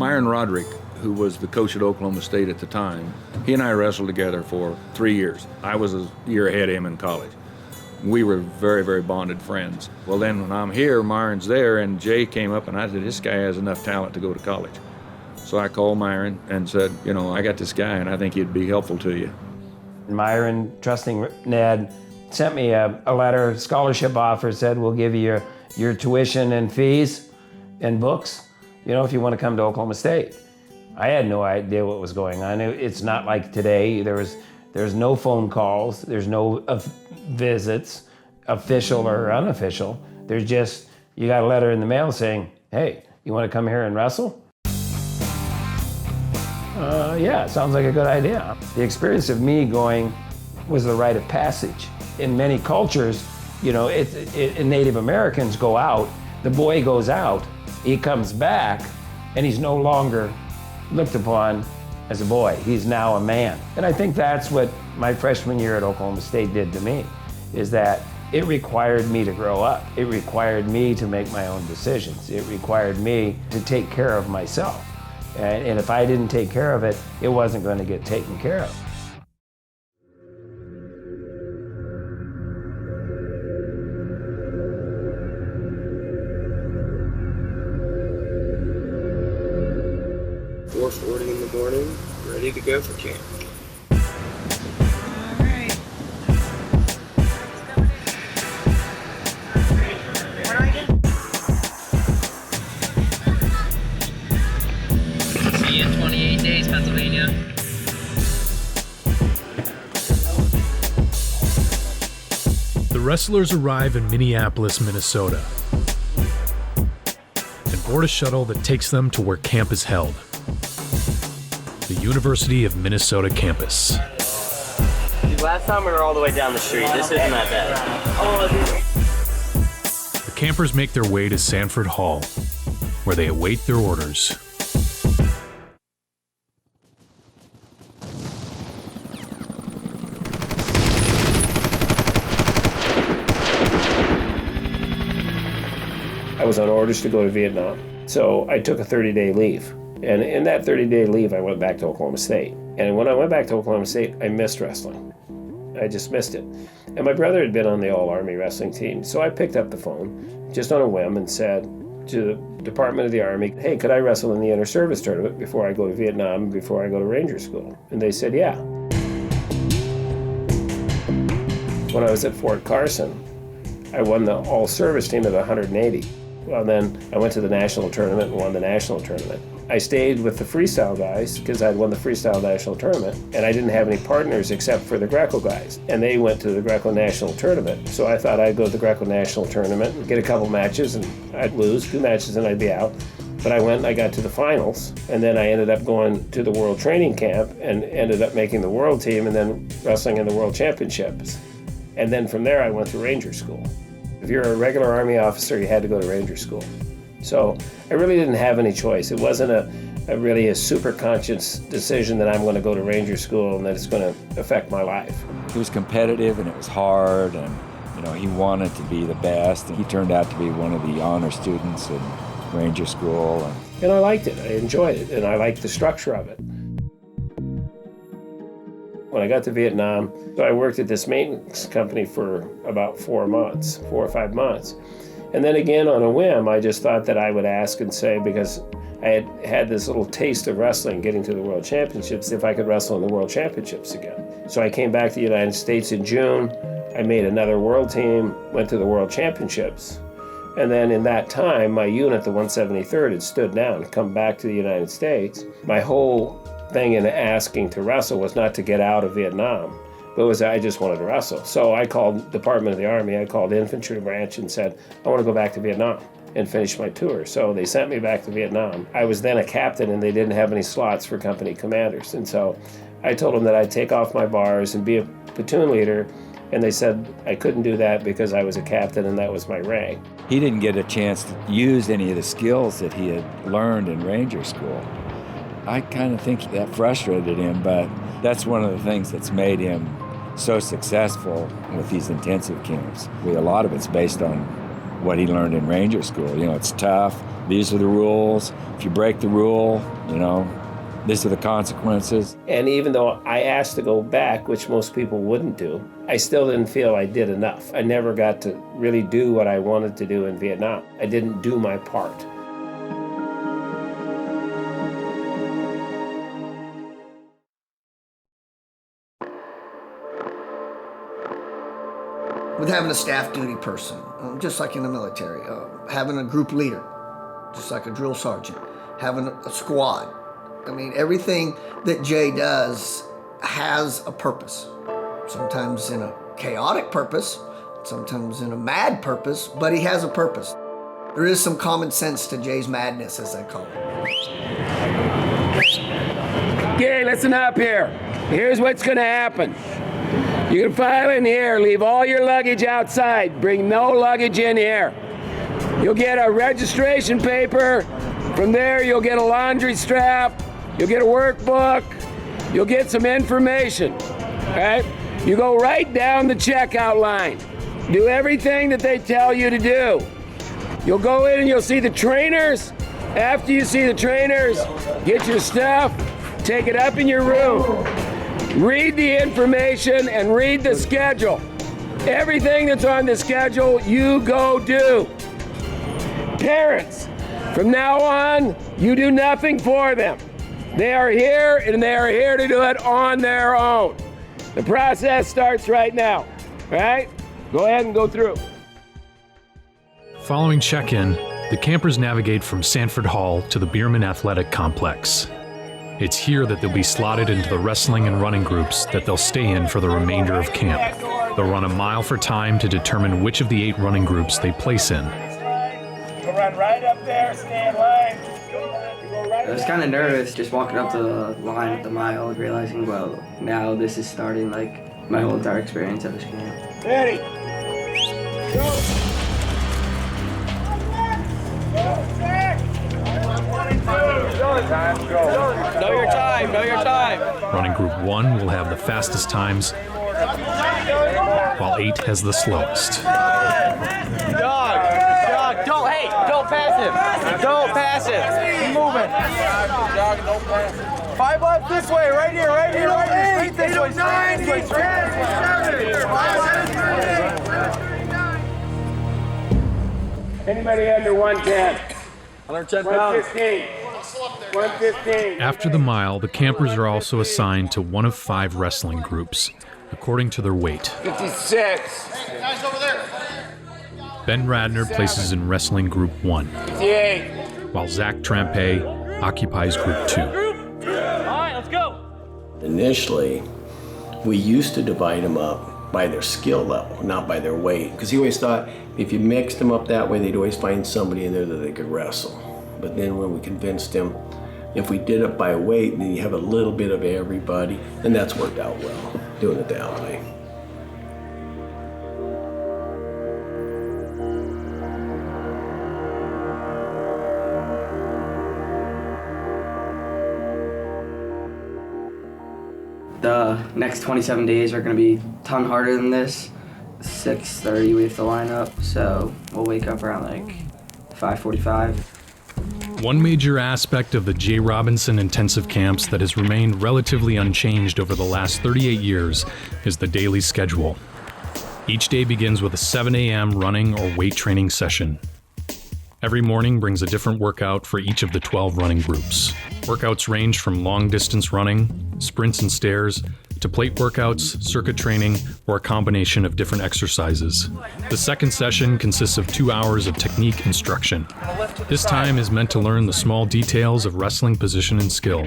Myron Roderick, who was the coach at Oklahoma State at the time, he and I wrestled together for 3 years. I was a year ahead of him in college. We were very, very bonded friends. Well, then when I'm here, Myron's there, and Jay came up and I said, this guy has enough talent to go to college. So I called Myron and said, I got this guy and I think he'd be helpful to you. Myron, trusting Ned, sent me a letter, scholarship offer, said, we'll give you your tuition and fees and books, if you want to come to Oklahoma State. I had no idea what was going on. It's not like today. There's no phone calls. There's no visits, official or unofficial. There's just, you got a letter in the mail saying, hey, you want to come here and wrestle? Yeah, sounds like a good idea. The experience of me going was the rite of passage. In many cultures, Native Americans go out, the boy goes out, he comes back, and he's no longer looked upon as a boy. He's now a man. And I think that's what my freshman year at Oklahoma State did to me, is that it required me to grow up. It required me to make my own decisions. It required me to take care of myself. And if I didn't take care of it, it wasn't going to get taken care of. .4:40 in the morning, ready to go for camp. All right. What do I do? See you in 28 days, Pennsylvania. The wrestlers arrive in Minneapolis, Minnesota, and board a shuttle that takes them to where camp is held. The University of Minnesota campus. Last time we were all the way down the street. This isn't that bad. The campers make their way to Sanford Hall, where they await their orders. I was on orders to go to Vietnam, so I took a 30-day leave. And in that 30-day leave, I went back to Oklahoma State. And when I went back to Oklahoma State, I missed wrestling. I just missed it. And my brother had been on the All-Army wrestling team, so I picked up the phone just on a whim and said to the Department of the Army, hey, could I wrestle in the inter-service tournament before I go to Vietnam and before I go to Ranger School? And they said, yeah. When I was at Fort Carson, I won the all-service team of the 180. Well, then I went to the national tournament and won the national tournament. I stayed with the freestyle guys because I'd won the freestyle national tournament, and I didn't have any partners except for the Greco guys, and they went to the Greco national tournament. So I thought I'd go to the Greco national tournament and get a couple matches, and I'd lose 2 matches and I'd be out. But I went and I got to the finals, and then I ended up going to the World Training Camp and ended up making the world team and then wrestling in the World Championships. And then from there I went to Ranger School. If you're a regular Army officer, you had to go to Ranger School. So I really didn't have any choice. It wasn't really a super conscious decision that I'm going to go to Ranger School and that it's going to affect my life. It was competitive and it was hard, and he wanted to be the best, and he turned out to be one of the honor students in Ranger School. And I liked it. I enjoyed it, and I liked the structure of it. When I got to Vietnam, so I worked at this maintenance company for about 4 or 5 months. And then again, on a whim, I just thought that I would ask and say, because I had had this little taste of wrestling getting to the World Championships, if I could wrestle in the World Championships again. So I came back to the United States in June. I made another world team, went to the World Championships. And then in that time, my unit, the 173rd, had stood down and come back to the United States. My whole thing in asking to wrestle was not to get out of Vietnam, but was I just wanted to wrestle. So I called Department of the Army, I called Infantry Branch and said, I want to go back to Vietnam and finish my tour. So they sent me back to Vietnam. I was then a captain and they didn't have any slots for company commanders. And so I told them that I'd take off my bars and be a platoon leader. And they said I couldn't do that because I was a captain and that was my rank. He didn't get a chance to use any of the skills that he had learned in Ranger School. I kind of think that frustrated him, but that's one of the things that's made him so successful with these intensive camps. A lot of it's based on what he learned in Ranger School. It's tough, These are the rules. If you break the rule, these are the consequences. And even though I asked to go back, which most people wouldn't do, I still didn't feel I did enough. I never got to really do what I wanted to do in Vietnam. I didn't do my part. With having a staff duty person, just like in the military, having a group leader, just like a drill sergeant, having a squad. I mean, everything that Jay does has a purpose. Sometimes in a chaotic purpose, sometimes in a mad purpose, but he has a purpose. There is some common sense to Jay's madness, as I call it. Okay, listen up here. Here's what's gonna happen. You can file in here, leave all your luggage outside, bring no luggage in here. You'll get a registration paper. From there, you'll get a laundry strap. You'll get a workbook. You'll get some information, right? You go right down the checkout line. Do everything that they tell you to do. You'll go in and you'll see the trainers. After you see the trainers, get your stuff, take it up in your room. Read the information and read the schedule. Everything that's on the schedule, you go do. Parents, from now on, you do nothing for them. They are here and they are here to do it on their own. The process starts right now, all right? Go ahead and go through. Following check-in, the campers navigate from Sanford Hall to the Bierman Athletic Complex. It's here that they'll be slotted into the wrestling and running groups that they'll stay in for the remainder of camp. They'll run a mile for time to determine which of the 8 running groups they place in. You'll run right up there, stay in line. I was kind of nervous just walking up the line at the mile, realizing, well, now this is starting like my whole entire experience at this camp. Ready? Go! Know your time, know your time. Running group 1 will have the fastest times, while 8 has the slowest. Dog, don't pass him. Don't pass him. Keep moving. Dog, don't pass him. 5 left this way, right here. Straight this way, straight this way. Anybody under 110? 110 pounds. 115. After the mile, the campers are also assigned to one of 5 wrestling groups, according to their weight. 56. Ben Radner places in wrestling group 1, 58. while Zach Trampe occupies group 2. Initially, we used to divide them up by their skill level, not by their weight. Because he always thought if you mixed them up that way, they'd always find somebody in there that they could wrestle. But then when we convinced him, if we did it by weight, then you have a little bit of everybody, and that's worked out well, doing it that way. The next 27 days are going to be a ton harder than this. 6:30 we have to line up, so we'll wake up around like 5:45. One major aspect of the J. Robinson intensive camps that has remained relatively unchanged over the last 38 years is the daily schedule. Each day begins with a 7 a.m. running or weight training session. Every morning brings a different workout for each of the 12 running groups. Workouts range from long distance running, sprints and stairs, to plate workouts, circuit training, or a combination of different exercises. The second session consists of 2 hours of technique instruction. This time is meant to learn the small details of wrestling position and skill.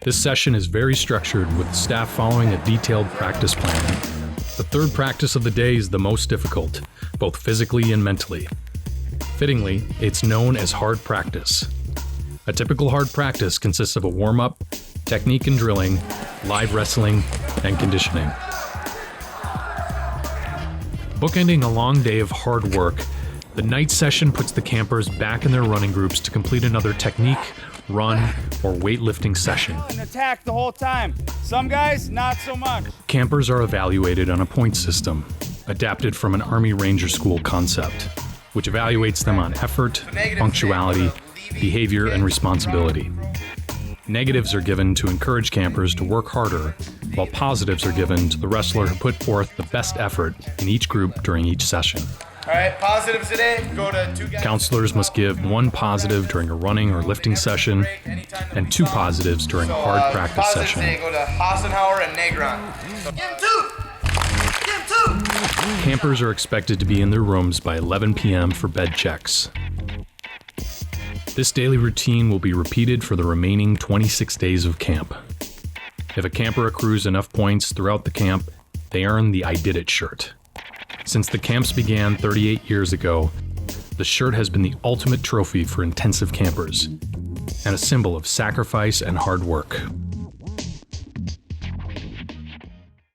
This session is very structured, with the staff following a detailed practice plan. The third practice of the day is the most difficult, both physically and mentally. Fittingly, it's known as hard practice. A typical hard practice consists of a warm-up, technique and drilling, live wrestling, and conditioning. Bookending a long day of hard work, the night session puts the campers back in their running groups to complete another technique, run, or weightlifting session. And attack the whole time. Some guys, not so much. Campers are evaluated on a point system, adapted from an Army Ranger School concept. which evaluates them on effort, punctuality, behavior, and responsibility. Negatives are given to encourage campers to work harder, while positives are given to the wrestler who put forth the best effort in each group during each session. All right, positives today, go to 2 guys. Counselors must give 1 positive during a running or lifting session and 2 positives during a hard practice positives session. today, go to Hassenhauer and Negron. So, give him 2! Give him 2! Campers are expected to be in their rooms by 11 p.m. for bed checks. This daily routine will be repeated for the remaining 26 days of camp. If a camper accrues enough points throughout the camp, they earn the I Did It shirt. Since the camps began 38 years ago, the shirt has been the ultimate trophy for intensive campers and a symbol of sacrifice and hard work.